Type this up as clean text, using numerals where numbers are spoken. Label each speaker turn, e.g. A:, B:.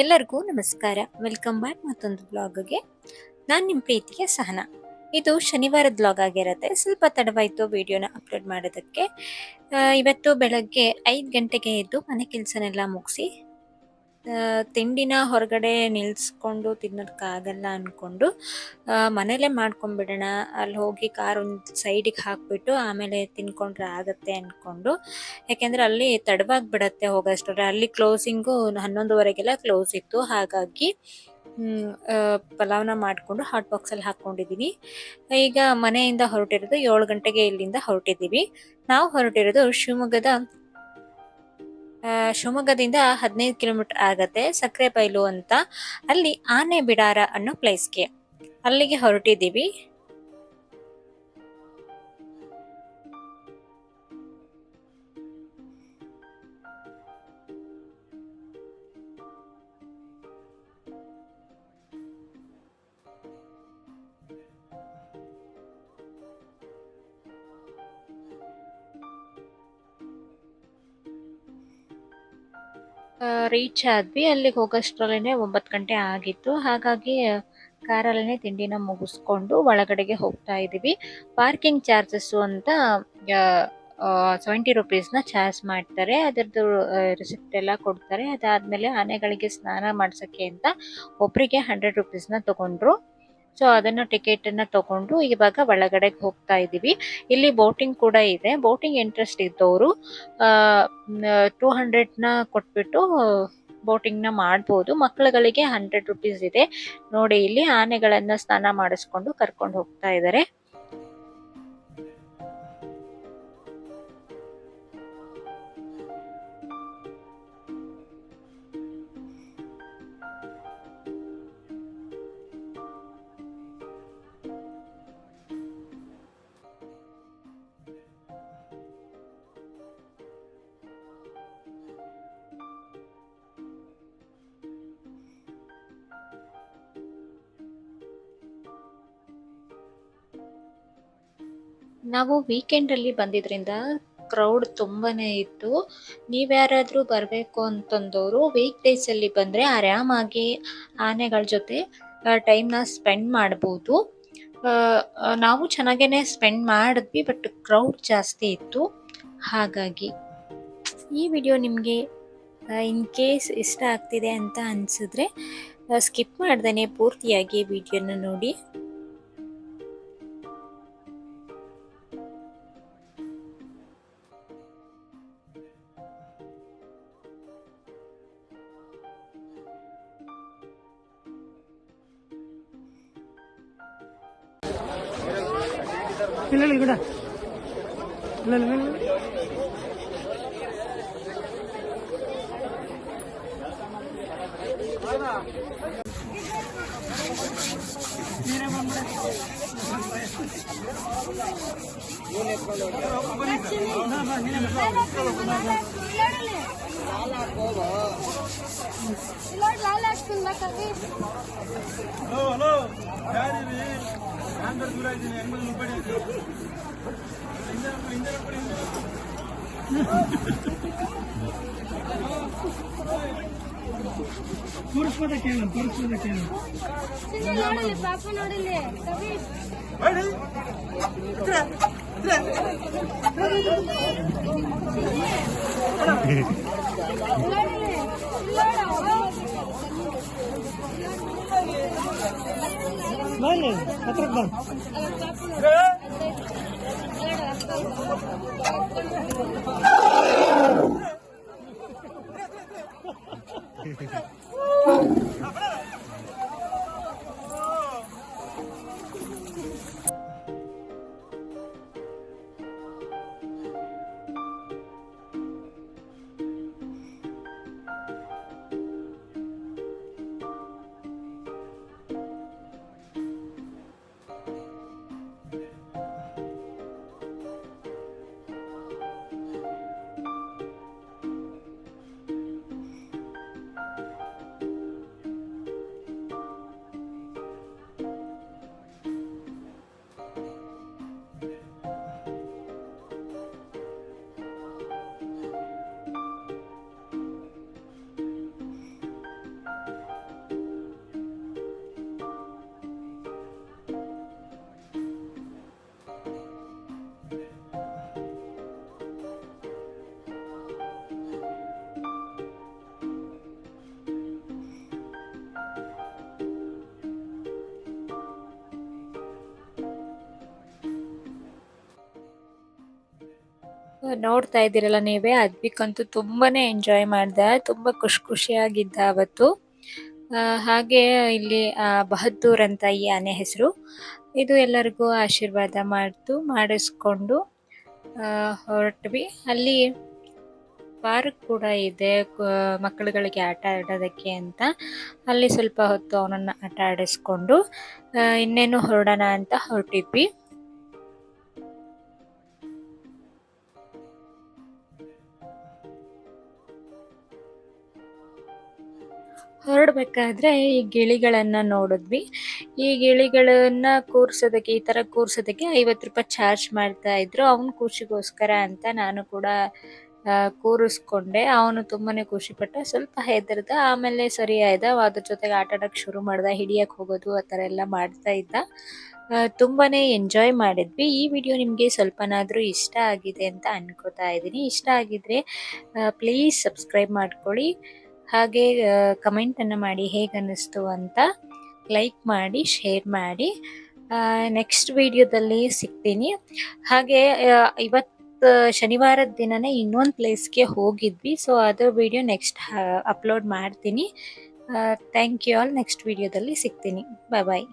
A: ಎಲ್ಲರಿಗೂ ನಮಸ್ಕಾರ. Welcome back ಮತ್ತೊಂದು ಬ್ಲಾಗ್ಗೆ. ನಾನು ನಿಮ್ಮ ಪ್ರೀತಿಯ ಸಹನ. ಇದು ಶನಿವಾರದ ಬ್ಲಾಗ್ ಆಗಿರುತ್ತೆ. ಸ್ವಲ್ಪ ತಡವಾಯಿತು ವಿಡಿಯೋನ ಅಪ್ಲೋಡ್ ಮಾಡೋದಕ್ಕೆ. ಇವತ್ತು ಬೆಳಗ್ಗೆ 5 ಗಂಟೆಗೆ ಎದ್ದು ಮನೆ ಕೆಲಸನೆಲ್ಲ ಮುಗಿಸಿ ತಿಂಡಿನ ಹೊರಗಡೆ ನಿಲ್ಲಿಸ್ಕೊಂಡು ತಿನ್ನೋದಕ್ಕಾಗಲ್ಲ ಅಂದ್ಕೊಂಡು ಮನೇಲೇ ಮಾಡ್ಕೊಂಬಿಡೋಣ, ಅಲ್ಲಿ ಹೋಗಿ ಕಾರ್ ಒಂದು ಸೈಡಿಗೆ ಹಾಕಿಬಿಟ್ಟು ಆಮೇಲೆ ತಿನ್ಕೊಂಡ್ರೆ ಆಗುತ್ತೆ ಅಂದ್ಕೊಂಡು. ಯಾಕೆಂದರೆ ಅಲ್ಲಿ ತಡವಾಗಿ ಹೋಗೋಷ್ಟರಲ್ಲಿ. ಅಲ್ಲಿ ಕ್ಲೋಸಿಂಗು 11:30ಗೆಲ್ಲ ಕ್ಲೋಸ್ ಇತ್ತು. ಹಾಗಾಗಿ ಪಲಾವ್ನ ಮಾಡಿಕೊಂಡು ಹಾಟ್ ಬಾಕ್ಸಲ್ಲಿ ಹಾಕ್ಕೊಂಡಿದ್ದೀನಿ. ಈಗ ಮನೆಯಿಂದ ಹೊರಟಿರೋದು 7 ಗಂಟೆಗೆ ಇಲ್ಲಿಂದ ಹೊರಟಿದ್ದೀವಿ. ನಾವು ಹೊರಟಿರೋದು ಶಿವಮೊಗ್ಗದಿಂದ 15 ಕಿಲೋಮೀಟರ್ ಆಗತ್ತೆ, ಸಕ್ಕರೆಬೈಲು ಅಂತ. ಅಲ್ಲಿ ಆನೆ ಬಿಡಾರ ಅನ್ನೋ ಪ್ಲೇಸ್ಗೆ ಅಲ್ಲಿಗೆ ಹೊರಟಿದ್ದೀವಿ. ರೀಚ್ ಆದ್ವಿ. ಅಲ್ಲಿಗೆ ಹೋಗೋಷ್ಟರಲ್ಲೇ 9 ಗಂಟೆ ಆಗಿತ್ತು. ಹಾಗಾಗಿ ಕಾರಲ್ಲೇ ತಿಂಡಿನ ಮುಗಿಸ್ಕೊಂಡು ಒಳಗಡೆಗೆ ಹೋಗ್ತಾ ಇದ್ದೀವಿ. ಪಾರ್ಕಿಂಗ್ ಚಾರ್ಜಸ್ಸು ಅಂತ 70 ರುಪೀಸ್ನ ಚಾರ್ಜ್ ಮಾಡ್ತಾರೆ. ಅದರದ್ದು ರಿಸಿಪ್ಟ್ ಎಲ್ಲ ಕೊಡ್ತಾರೆ. ಅದಾದಮೇಲೆ ಆನೆಗಳಿಗೆ ಸ್ನಾನ ಮಾಡ್ಸೋಕ್ಕೆ ಅಂತ ಒಬ್ಬರಿಗೆ 100 ರುಪೀಸ್ನ ತಗೊಂಡ್ರು. ಸೊ ಅದನ್ನು ಟಿಕೆಟನ್ನು ತಗೊಂಡು ಇವಾಗ ಒಳಗಡೆಗೆ ಹೋಗ್ತಾ ಇದ್ದೀವಿ. ಇಲ್ಲಿ ಬೋಟಿಂಗ್ ಕೂಡ ಇದೆ. ಬೋಟಿಂಗ್ ಇಂಟ್ರೆಸ್ಟ್ ಇದ್ದವರು 200ನ ಕೊಟ್ಬಿಟ್ಟು ಬೋಟಿಂಗ್ನ ಮಾಡ್ಬೋದು. ಮಕ್ಕಳುಗಳಿಗೆ 100 ರುಪೀಸ್ ಇದೆ. ನೋಡಿ, ಇಲ್ಲಿ ಆನೆಗಳನ್ನ ಸ್ನಾನ ಮಾಡಿಸ್ಕೊಂಡು ಕರ್ಕೊಂಡು ಹೋಗ್ತಾ ಇದ್ದಾರೆ. ನಾವು ವೀಕೆಂಡಲ್ಲಿ ಬಂದಿದ್ರಿಂದ ಕ್ರೌಡ್ ತುಂಬಾನೇ ಇತ್ತು. ನೀವ್ಯಾರಾದರೂ ಬರಬೇಕು ಅಂತಂದವರು ವೀಕ್ ಡೇಸಲ್ಲಿ ಬಂದರೆ ಆರಾಮಾಗಿ ಆನೆಗಳ ಜೊತೆ ಟೈಮ್ನ ಸ್ಪೆಂಡ್ ಮಾಡ್ಬೋದು. ನಾವು ಚೆನ್ನಾಗೇ ಸ್ಪೆಂಡ್ ಮಾಡಿದ್ವಿ, ಬಟ್ ಕ್ರೌಡ್ ಜಾಸ್ತಿ ಇತ್ತು. ಹಾಗಾಗಿ ಈ ವಿಡಿಯೋ ನಿಮಗೆ ಇನ್ ಕೇಸ್ ಇಷ್ಟ ಆಗ್ತಿದೆ ಅಂತ ಅನಿಸಿದ್ರೆ ಸ್ಕಿಪ್ ಮಾಡ್ದೇ ಪೂರ್ತಿಯಾಗಿ ವಿಡಿಯೋನ ನೋಡಿ.
B: ಇಲ್ಲ ಇಲ್ಲ ಇಲ್ಲ ಇಲ್ಲ ಹಲೋ ಯಾರಿರಿ? ನಾನು ದೂರ ಇದ್ದೀನಿ. ಹೆಂಗ್ ಪಡಿ ತೋರಿಸ್ಬೋದಕ್ಕೆ ಪಾಪ ನೋಡಿಲ್ಲ ಹತ್ರ
A: ನೋಡ್ತಾ ಇದ್ದೀರಲ್ಲ ನೀವೇ, ಅದ್ವಿಕಂತೂ ತುಂಬಾನೇ ಎಂಜಾಯ್ ಮಾಡ್ದೆ, ತುಂಬ ಖುಷಿಯಾಗಿದ್ದ ಅವತ್ತು. ಹಾಗೆ ಇಲ್ಲಿ ಬಹದ್ದೂರ್ ಅಂತ ಈ ಆನೆ ಹೆಸರು. ಇದು ಎಲ್ಲರಿಗೂ ಆಶೀರ್ವಾದ ಮಾಡಿಸ್ಕೊಂಡು ಹೊರಟ್ವಿ. ಅಲ್ಲಿ ಪಾರ್ಕ್ ಕೂಡ ಇದೆ ಮಕ್ಕಳುಗಳಿಗೆ ಆಟ ಆಡೋದಕ್ಕೆ ಅಂತ. ಅಲ್ಲಿ ಸ್ವಲ್ಪ ಹೊತ್ತು ಅವನನ್ನು ಆಟ ಆಡಿಸ್ಕೊಂಡು ಇನ್ನೇನು ಹೊರಡೋಣ ಅಂತ ಹೊರಟಿದ್ವಿ. ಹೊರಡ್ಬೇಕಾದ್ರೆ ಈ ಗಿಳಿಗಳನ್ನ ನೋಡಿದ್ವಿ. ಈ ಗಿಳಿಗಳನ್ನ ಕೂರ್ಸೋದಕ್ಕೆ, ಈ ತರ ಕೂರ್ಸೋದಕ್ಕೆ 50 ರೂಪಾಯಿ ಚಾರ್ಜ್ ಮಾಡ್ತಾ ಇದ್ರು. ಅವನ ಖುಷಿಗೋಸ್ಕರ ಅಂತ ನಾನು ಕೂಡ ಕೂರಿಸ್ಕೊಂಡೆ. ಅವನು ತುಂಬಾನೇ ಖುಷಿ ಪಟ್ಟ, ಸ್ವಲ್ಪ ಹೆದರ್ದ, ಆಮೇಲೆ ಸರಿ ಆಯ್ದ. ಅದ್ರ ಜೊತೆಗೆ ಆಟ ಆಡಕ್ ಶುರು ಮಾಡ್ದ, ಹಿಡಿಯಕ್ ಹೋಗೋದು ಆ ಥರ ಎಲ್ಲ ಮಾಡ್ತಾ ಇದ್ದ. ತುಂಬಾನೇ ಎಂಜಾಯ್ ಮಾಡಿದ್ವಿ. ಈ ವಿಡಿಯೋ ನಿಮಗೆ ಸ್ವಲ್ಪನಾದ್ರೂ ಇಷ್ಟ ಆಗಿದೆ ಅಂತ ಅನ್ಕೋತಾ ಇದ್ದೀನಿ. ಇಷ್ಟ ಆಗಿದ್ರೆ ಪ್ಲೀಸ್ ಸಬ್ಸ್ಕ್ರೈಬ್ ಮಾಡ್ಕೊಳ್ಳಿ. ಹಾಗೆ ಕಮೆಂಟನ್ನು ಮಾಡಿ ಹೇಗನ್ನಿಸ್ತು ಅಂತ. ಲೈಕ್ ಮಾಡಿ, ಶೇರ್ ಮಾಡಿ. ನೆಕ್ಸ್ಟ್ ವಿಡಿಯೋದಲ್ಲಿ ಸಿಗ್ತೀನಿ. ಹಾಗೆ ಇವತ್ತು ಶನಿವಾರದ ದಿನನೇ ಇನ್ನೊಂದು ಪ್ಲೇಸ್ಗೆ ಹೋಗಿದ್ವಿ. ಸೊ ಅದರ ವಿಡಿಯೋ ನೆಕ್ಸ್ಟ್ ಅಪ್ಲೋಡ್ ಮಾಡ್ತೀನಿ. Thank you all. ನೆಕ್ಸ್ಟ್ ವಿಡಿಯೋದಲ್ಲಿ ಸಿಗ್ತೀನಿ. ಬಾಯ್.